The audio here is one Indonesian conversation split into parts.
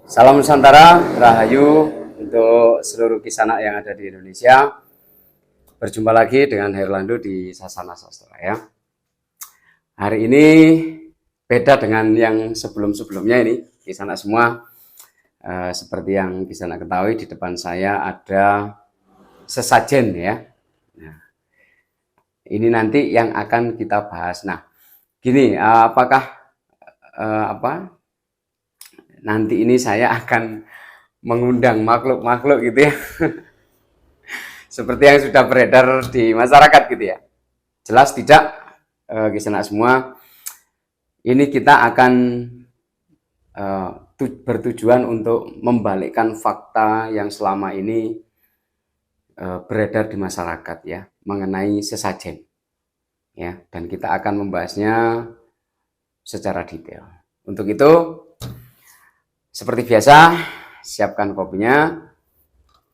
Salam Nusantara, Rahayu untuk seluruh kisanak yang ada di Indonesia. Berjumpa lagi dengan Herlando di Sasana Sastra ya. Hari ini beda dengan yang sebelum-sebelumnya ini, kisanak semua. Seperti yang kisanak ketahui, di depan saya ada sesajen ya. Nah, ini nanti yang akan kita bahas. Nah, gini, apakah nanti ini saya akan mengundang makhluk-makhluk gitu ya, seperti yang sudah beredar di masyarakat gitu ya. Jelas tidak, kisanak semua. Ini kita akan bertujuan untuk membalikkan fakta yang selama ini beredar di masyarakat ya, mengenai sesajen ya, dan kita akan membahasnya secara detail. Untuk itu, seperti biasa, siapkan kopinya,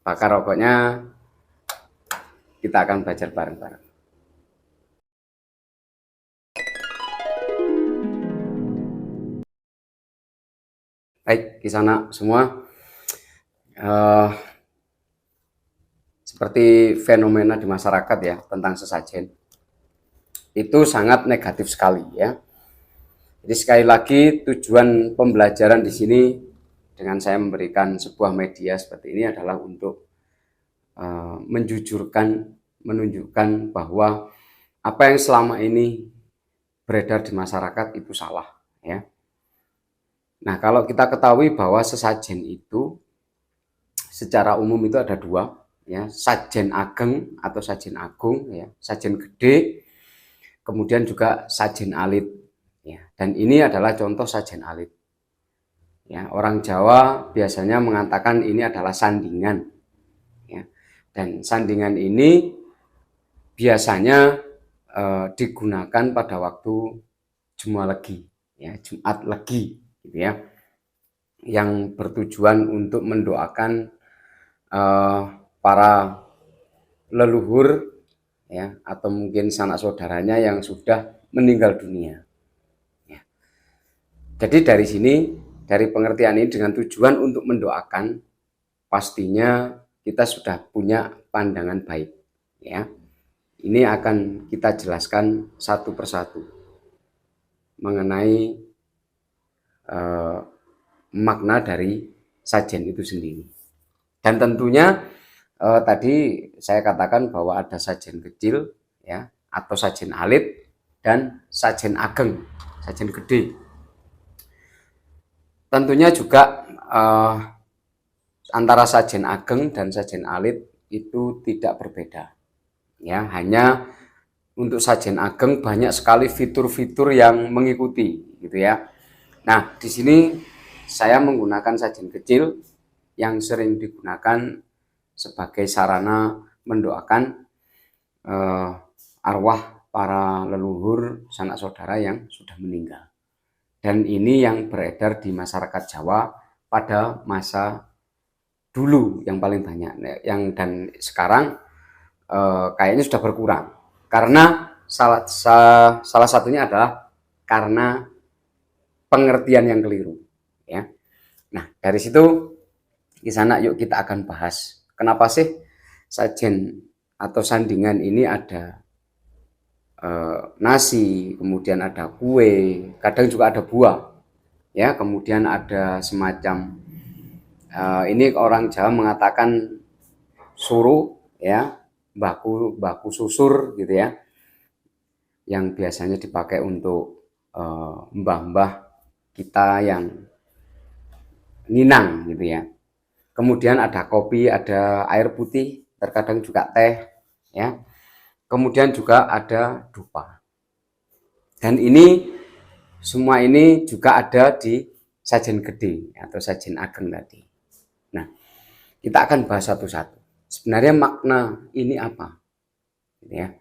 bakar rokoknya, kita akan belajar bareng-bareng. Baik, kisanak semua, seperti fenomena di masyarakat ya tentang sesajen itu sangat negatif sekali ya. Jadi sekali lagi tujuan pembelajaran di sini dengan saya memberikan sebuah media seperti ini adalah untuk menunjukkan bahwa apa yang selama ini beredar di masyarakat itu salah ya. Nah, kalau kita ketahui bahwa sesajen itu secara umum itu ada dua ya, sajen ageng atau sajen agung ya, sajen gede, kemudian juga sajen alit ya. Dan ini adalah contoh sajen alit ya. Orang Jawa biasanya mengatakan ini adalah sandingan ya. Dan sandingan ini biasanya digunakan pada waktu Jumalegi ya, Jumat Legi gitu ya, yang bertujuan untuk mendoakan para leluhur ya, atau mungkin sanak saudaranya yang sudah meninggal dunia ya. Jadi dari sini, dari pengertian ini, dengan tujuan untuk mendoakan, pastinya kita sudah punya pandangan baik ya. Ini akan kita jelaskan satu persatu mengenai makna dari sajen itu sendiri. Dan tentunya tadi saya katakan bahwa ada sajen kecil ya, atau sajen alit, dan sajen ageng, sajen gede. Tentunya juga antara sajen ageng dan sajen alit itu tidak berbeda ya, hanya untuk sajen ageng banyak sekali fitur-fitur yang mengikuti gitu ya. Nah, di sini saya menggunakan sajen kecil yang sering digunakan sebagai sarana mendoakan arwah para leluhur sanak saudara yang sudah meninggal. Dan ini yang beredar di masyarakat Jawa pada masa dulu yang paling banyak, yang dan sekarang kayaknya sudah berkurang karena salah satunya adalah karena pengertian yang keliru ya. Nah, dari situ di sana yuk kita akan bahas kenapa sih sajen atau sandingan ini ada nasi, kemudian ada kue, kadang juga ada buah ya, kemudian ada semacam ini orang Jawa mengatakan suru ya, baku susur gitu ya, yang biasanya dipakai untuk mbah-mbah kita yang ninang gitu ya. Kemudian ada kopi, ada air putih, terkadang juga teh ya. Kemudian juga ada dupa. Dan ini semua ini juga ada di sajen gede atau sajen ageng tadi. Nah, kita akan bahas satu-satu. Sebenarnya makna ini apa? Ya.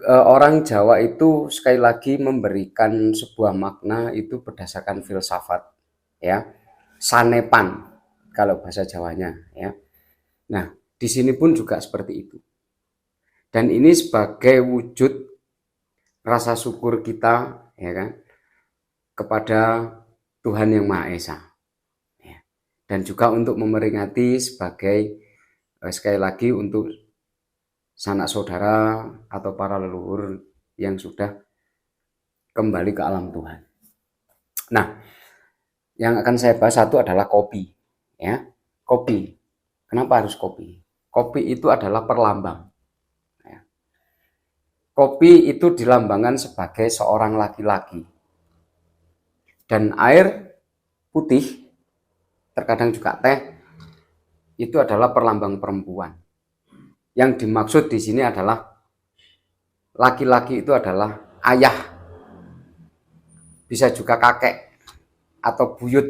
Orang Jawa itu sekali lagi memberikan sebuah makna itu berdasarkan filsafat ya, sanepan kalau bahasa Jawanya ya. Nah, di sini pun juga seperti itu. Dan ini sebagai wujud rasa syukur kita ya kan, kepada Tuhan Yang Maha Esa. Ya. Dan juga untuk memperingati sebagai sekali lagi untuk sanak saudara atau para leluhur yang sudah kembali ke alam Tuhan. Nah, yang akan saya bahas satu adalah kopi. Ya, kopi. Kenapa harus kopi? Kopi itu adalah perlambang. Ya. Kopi itu dilambangkan sebagai seorang laki-laki. Dan air putih, terkadang juga teh, itu adalah perlambang perempuan. Yang dimaksud di sini adalah laki-laki itu adalah ayah, bisa juga kakek atau buyut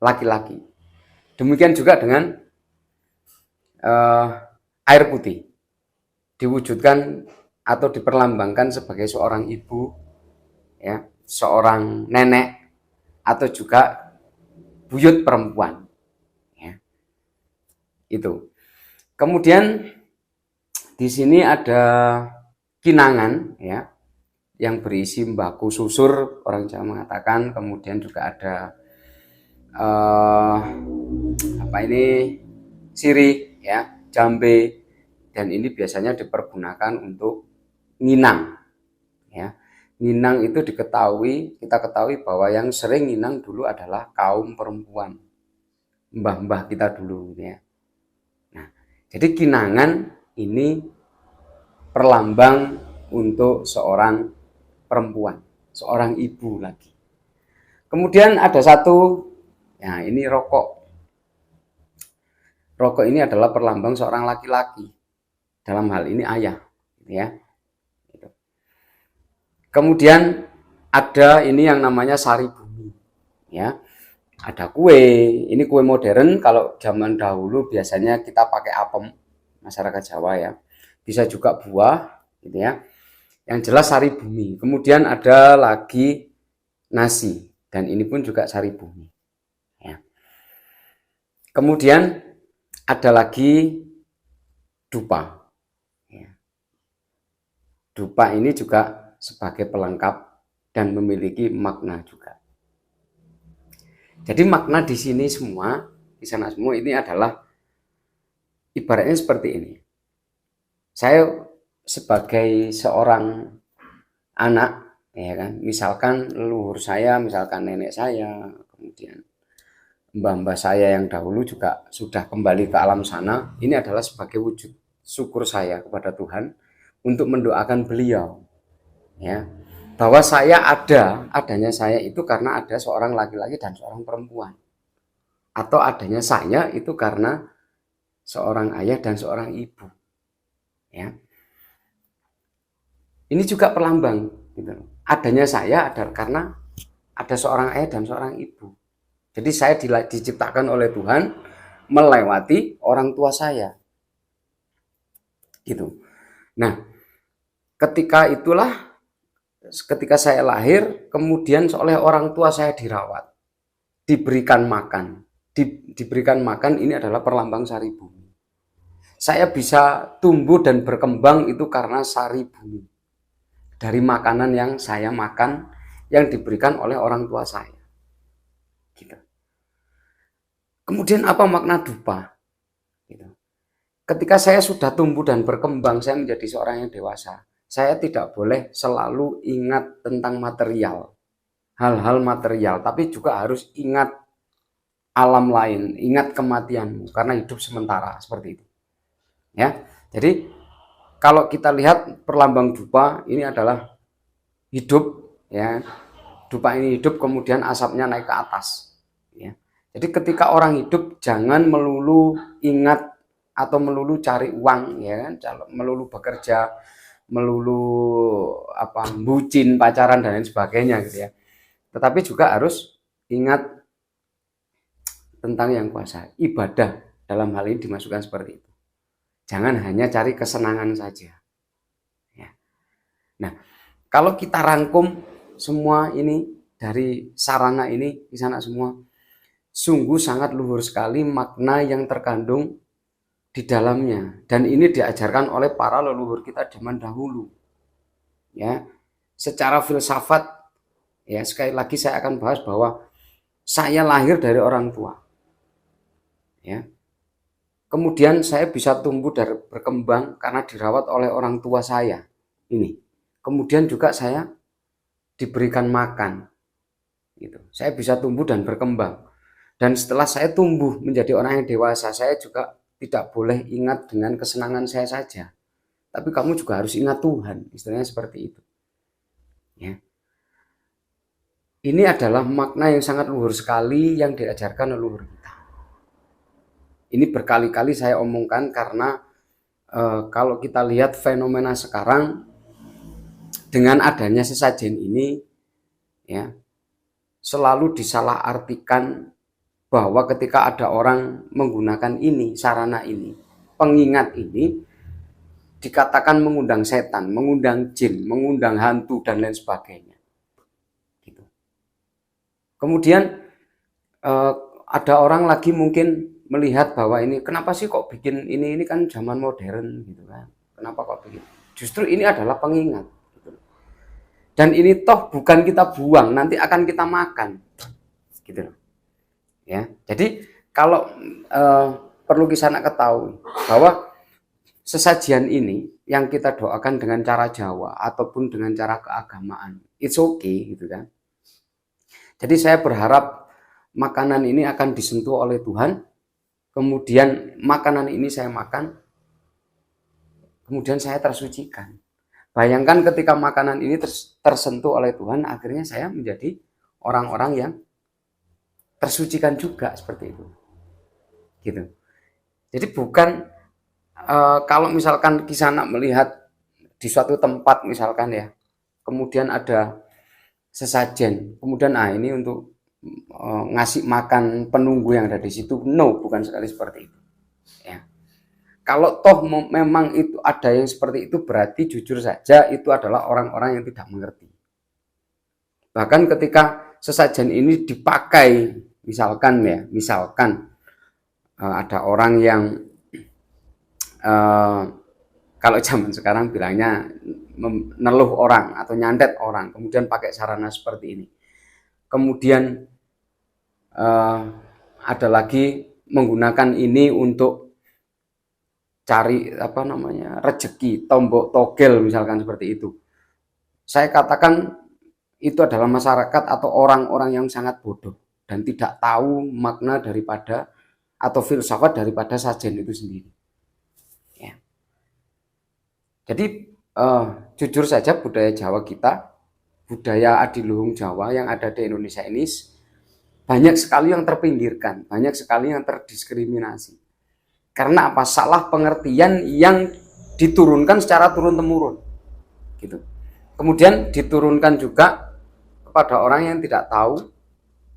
laki-laki. Demikian juga dengan air putih, diwujudkan atau diperlambangkan sebagai seorang ibu, ya, seorang nenek, atau juga buyut perempuan. Ya. Itu. Kemudian di sini ada kinangan, ya, yang berisi baku susur, orang Jawa mengatakan. Kemudian juga ada sirih, ya, jambe, dan ini biasanya dipergunakan untuk nginang. Ya, nginang itu kita ketahui bahwa yang sering nginang dulu adalah kaum perempuan, mbah-mbah kita dulu, ya. Nah, jadi kinangan ini perlambang untuk seorang perempuan, seorang ibu lagi. Kemudian ada satu, ya, ini rokok. Rokok ini adalah perlambang seorang laki-laki, dalam hal ini ayah, ya. Kemudian ada ini yang namanya sari bumi, ya. Ada kue, ini kue modern. Kalau zaman dahulu biasanya kita pakai apem, masyarakat Jawa, ya. Bisa juga buah, gitu ya. Yang jelas sari bumi. Kemudian ada lagi nasi, dan ini pun juga sari bumi, ya. Kemudian ada lagi dupa. Ya. Dupa ini juga sebagai pelengkap dan memiliki makna juga. Jadi makna di sini semua, di sana semua ini adalah ibaratnya seperti ini. Saya sebagai seorang anak, ya kan, misalkan leluhur saya, misalkan nenek saya, kemudian mbah-mbah saya yang dahulu juga sudah kembali ke alam sana. Ini adalah sebagai wujud syukur saya kepada Tuhan untuk mendoakan beliau, ya, bahwa adanya saya itu karena ada seorang laki-laki dan seorang perempuan, atau adanya saya itu karena seorang ayah dan seorang ibu, ya. Ini juga perlambang, gitu. Adanya saya adalah karena ada seorang ayah dan seorang ibu. Jadi saya diciptakan oleh Tuhan melewati orang tua saya, gitu. Nah, ketika saya lahir, kemudian oleh orang tua saya dirawat, diberikan makan. Diberikan makan ini adalah perlambang sari bumi. Saya bisa tumbuh dan berkembang itu karena sari bumi, dari makanan yang saya makan, yang diberikan oleh orang tua saya. Gitu. Kemudian apa makna dupa? Gitu. Ketika saya sudah tumbuh dan berkembang, saya menjadi seorang yang dewasa, saya tidak boleh selalu ingat tentang material, hal-hal material, tapi juga harus ingat alam lain, ingat kematianmu, karena hidup sementara, seperti itu. Ya, jadi kalau kita lihat perlambang dupa ini adalah hidup, ya. Dupa ini hidup, kemudian asapnya naik ke atas, ya. Jadi ketika orang hidup jangan melulu ingat atau melulu cari uang, ya kan, melulu bekerja, melulu bucin, pacaran dan lain sebagainya, gitu ya. Tetapi juga harus ingat tentang yang kuasa. Ibadah dalam hal ini dimasukkan seperti itu. Jangan hanya cari kesenangan saja, ya. Nah, kalau kita rangkum semua ini dari sarana ini di sana semua, sungguh sangat luhur sekali makna yang terkandung di dalamnya, dan ini diajarkan oleh para leluhur kita zaman dahulu, ya. Secara filsafat, ya, sekali lagi saya akan bahas bahwa saya lahir dari orang tua, ya. Kemudian saya bisa tumbuh dan berkembang karena dirawat oleh orang tua saya. Ini. Kemudian juga saya diberikan makan. Gitu. Saya bisa tumbuh dan berkembang. Dan setelah saya tumbuh menjadi orang yang dewasa, saya juga tidak boleh ingat dengan kesenangan saya saja. Tapi kamu juga harus ingat Tuhan. Istilahnya seperti itu. Ya. Ini adalah makna yang sangat luhur sekali yang diajarkan leluhur kita. Ini berkali-kali saya omongkan karena kalau kita lihat fenomena sekarang dengan adanya sesajen ini, ya, selalu disalahartikan bahwa ketika ada orang menggunakan ini, sarana ini, pengingat ini, dikatakan mengundang setan, mengundang jin, mengundang hantu, dan lain sebagainya. Gitu. Kemudian ada orang lagi mungkin melihat bahwa ini, kenapa sih kok bikin ini kan zaman modern gitu kan, kenapa kok bikin? Justru ini adalah pengingat. Gitu. Dan ini toh bukan kita buang, nanti akan kita makan. Gitu. Ya, jadi kalau perlu Kisanak ketahui bahwa sesajian ini yang kita doakan dengan cara Jawa ataupun dengan cara keagamaan, it's okay gitu kan. Jadi saya berharap makanan ini akan disentuh oleh Tuhan, kemudian makanan ini saya makan, kemudian saya tersucikan. Bayangkan ketika makanan ini tersentuh oleh Tuhan, akhirnya saya menjadi orang-orang yang tersucikan juga seperti itu. Gitu. Jadi bukan kalau misalkan Kisanak melihat di suatu tempat misalkan ya, kemudian ada sesajen, kemudian ini untuk ngasih makan penunggu yang ada di situ, no, bukan sekali seperti itu. Ya. Kalau toh memang itu ada yang seperti itu, berarti jujur saja itu adalah orang-orang yang tidak mengerti. Bahkan ketika sesajen ini dipakai, misalkan ada orang yang kalau zaman sekarang bilangnya meneluh orang atau nyantet orang, kemudian pakai sarana seperti ini. Kemudian ada lagi menggunakan ini untuk cari rezeki, tombok togel misalkan seperti itu. Saya katakan itu adalah masyarakat atau orang-orang yang sangat bodoh dan tidak tahu makna daripada atau filsafat daripada sajen itu sendiri. Ya. Jadi jujur saja budaya Jawa kita, budaya adiluhung Jawa yang ada di Indonesia ini banyak sekali yang terpinggirkan, banyak sekali yang terdiskriminasi. Karena apa? Salah pengertian yang diturunkan secara turun-temurun. Gitu. Kemudian diturunkan juga kepada orang yang tidak tahu,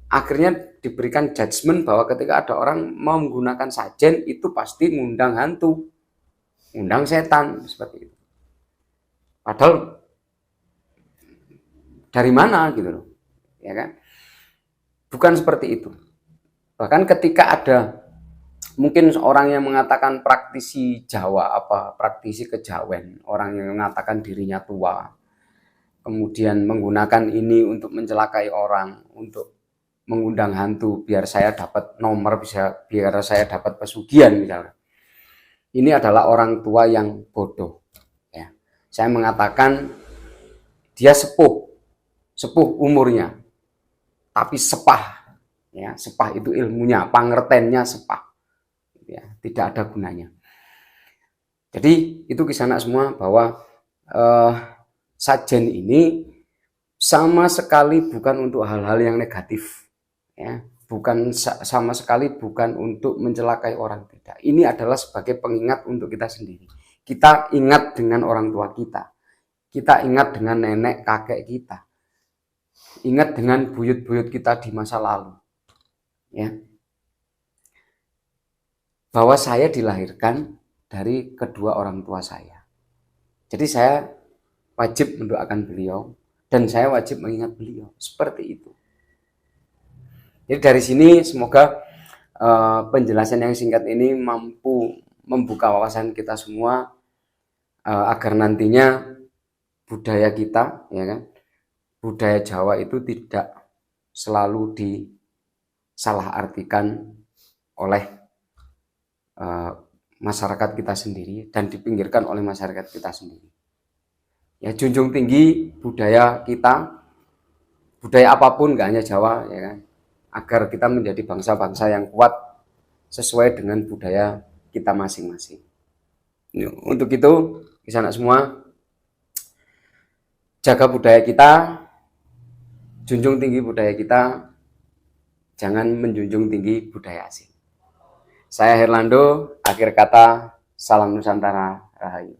akhirnya diberikan judgement bahwa ketika ada orang mau menggunakan sajen itu pasti ngundang hantu, ngundang setan, seperti itu. Padahal dari mana gitu loh, ya kan? Bukan seperti itu. Bahkan ketika ada mungkin orang yang mengatakan praktisi Jawa, praktisi kejawen, orang yang mengatakan dirinya tua, kemudian menggunakan ini untuk mencelakai orang, untuk mengundang hantu biar saya dapat nomor, biar saya dapat pesugihan misalnya. Ini adalah orang tua yang bodoh. Ya. Saya mengatakan dia sepuh umurnya, tapi sepah. Ya, sepah itu ilmunya, pangertennya sepah. Ya, tidak ada gunanya. Jadi itu Kisanak semua bahwa sajen ini sama sekali bukan untuk hal-hal yang negatif, ya, bukan sama sekali bukan untuk mencelakai orang, tidak. Ini adalah sebagai pengingat untuk kita sendiri. Kita ingat dengan orang tua kita, kita ingat dengan nenek kakek kita, ingat dengan buyut-buyut kita di masa lalu, ya, bahwa saya dilahirkan dari kedua orang tua saya. Jadi saya wajib mendoakan beliau dan saya wajib mengingat beliau, seperti itu. Jadi dari sini semoga penjelasan yang singkat ini mampu membuka wawasan kita semua agar nantinya budaya kita, ya kan, budaya Jawa itu tidak selalu salah artikan oleh masyarakat kita sendiri dan dipinggirkan oleh masyarakat kita sendiri. Ya, junjung tinggi budaya kita, budaya apapun, nggak hanya Jawa, ya kan, agar kita menjadi bangsa-bangsa yang kuat sesuai dengan budaya kita masing-masing. Untuk itu, di sana semua, jaga budaya kita, junjung tinggi budaya kita, jangan menjunjung tinggi budaya asing. Saya Herlando, akhir kata, salam Nusantara, rahayu.